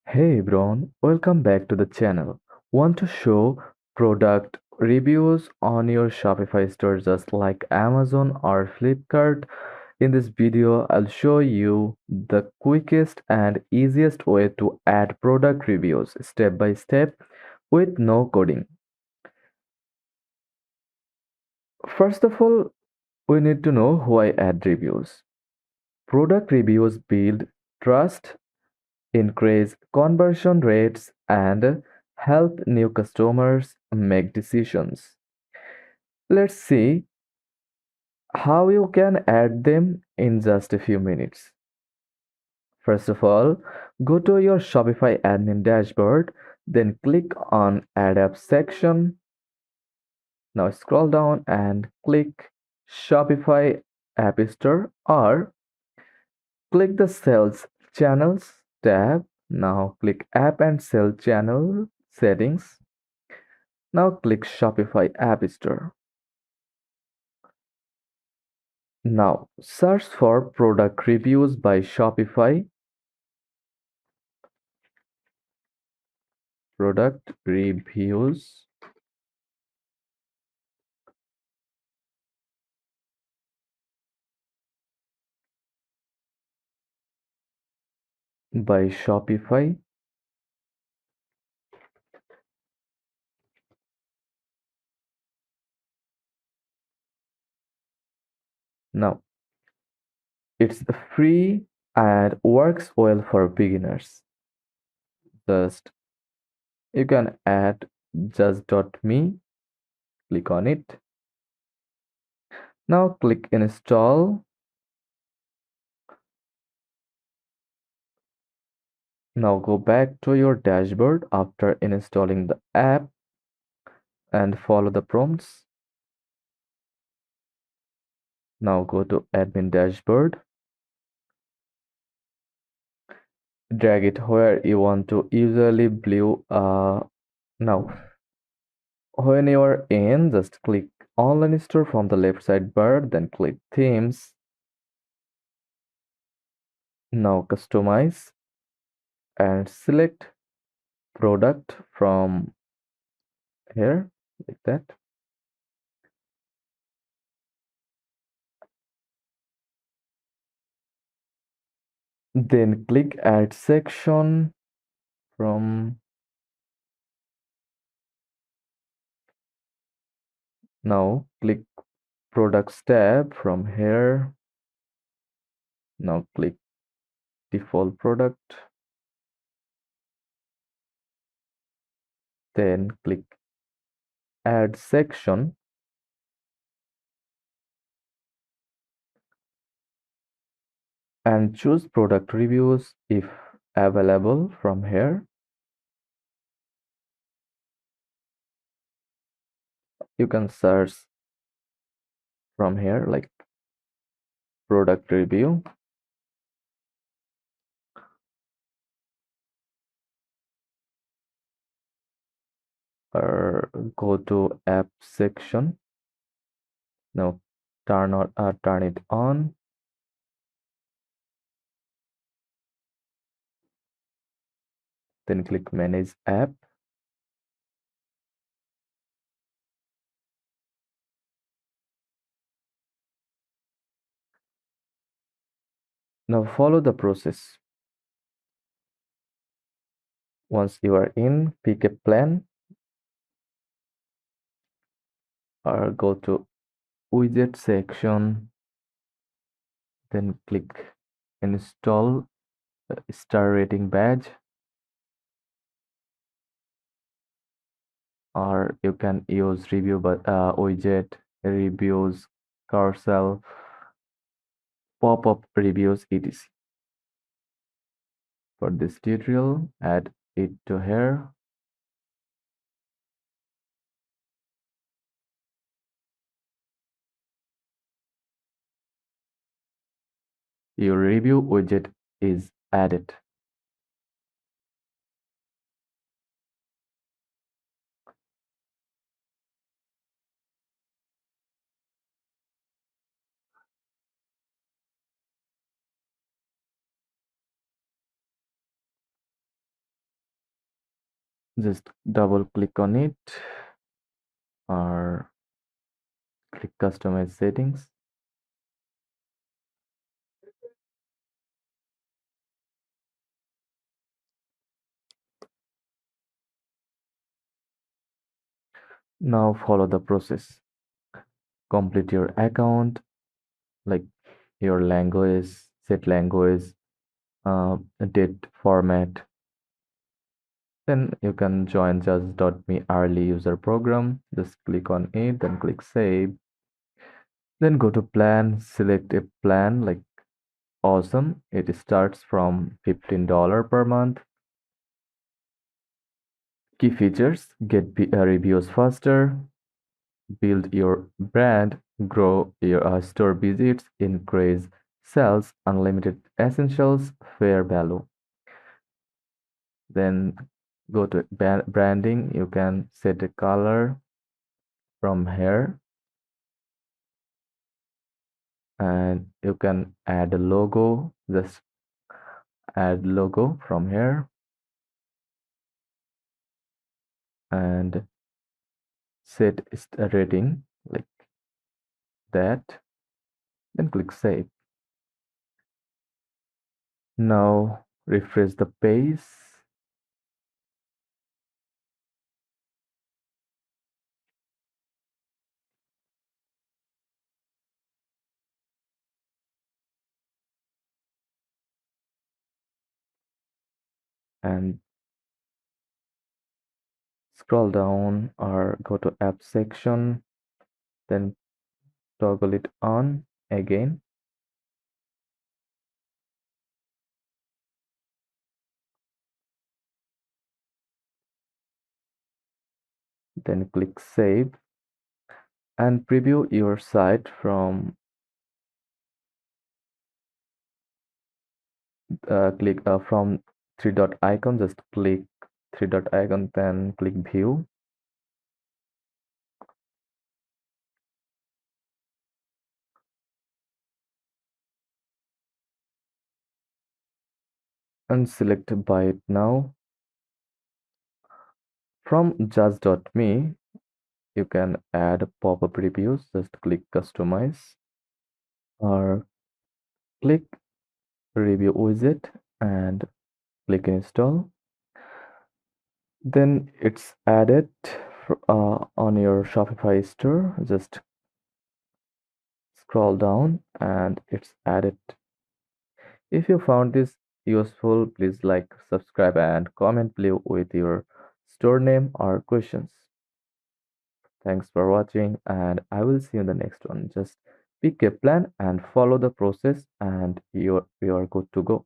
Hey everyone, welcome back to the channel. Want to show product reviews on your Shopify store just like Amazon or Flipkart? In this video, I'll show you the quickest and easiest way to add product reviews step by step with no coding. First of all, we need to know why add reviews. Product reviews build trust, increase conversion rates, and help new customers make decisions. Let's see how you can add them in just a few minutes. First of all, go to your Shopify admin dashboard, then click on Add App section. Now scroll down and click Shopify App Store or click the Sales Channels tab. Now click App and Sell Channel Settings. Now click Shopify App Store. Now search for product reviews by Shopify. Product reviews by Shopify. Now it's free and works well for beginners. Just you can add just.me, click on it. Now click install. Now go back to your dashboard after installing the app and follow the prompts. Now go to admin dashboard. Drag it where you want to, usually blue. Now when you are in, just click online store from the left side bar, then click themes. Now customize and select product from here like that. Then click add section from, now click products tab from here. Now click default product, then click add section. And choose product reviews if available from here. You can search from here like product review, or go to app section. Now turn it on. Then click manage app. Now follow the process. Once you are in, pick a plan or go to widget section, then click install star rating badge, or you can use review widget, reviews, carousel, pop-up reviews, etc. For this tutorial, add it to here. Your review widget is added. Just double click on it or click customize settings. Now follow the process. Complete your account, like your language, set language, date format. Then you can join just.me early user program. Just click on it, then click save. Then go to plan, select a plan like awesome. It starts from $15 per month. Key features: get reviews faster, build your brand, grow your store visits, increase sales, unlimited essentials, fair value. Then go to branding. You can set a color from here and you can add a logo. Just add logo from here and set a rating like that. Then click save. Now refresh the page and scroll down or go to app section, then toggle it on again. Then click save and preview your site from click from three dot icon. Just click three dot icon, then click view. And select buy it now. From just.me, you can add pop-up reviews. Just click customize or click review widget and click install. Then it's added on your Shopify store. Just scroll down and it's added. If you found this useful, please like, subscribe, and comment below with your store name or questions. Thanks for watching, and I will see you in the next one. Just pick a plan and follow the process, and you're good to go.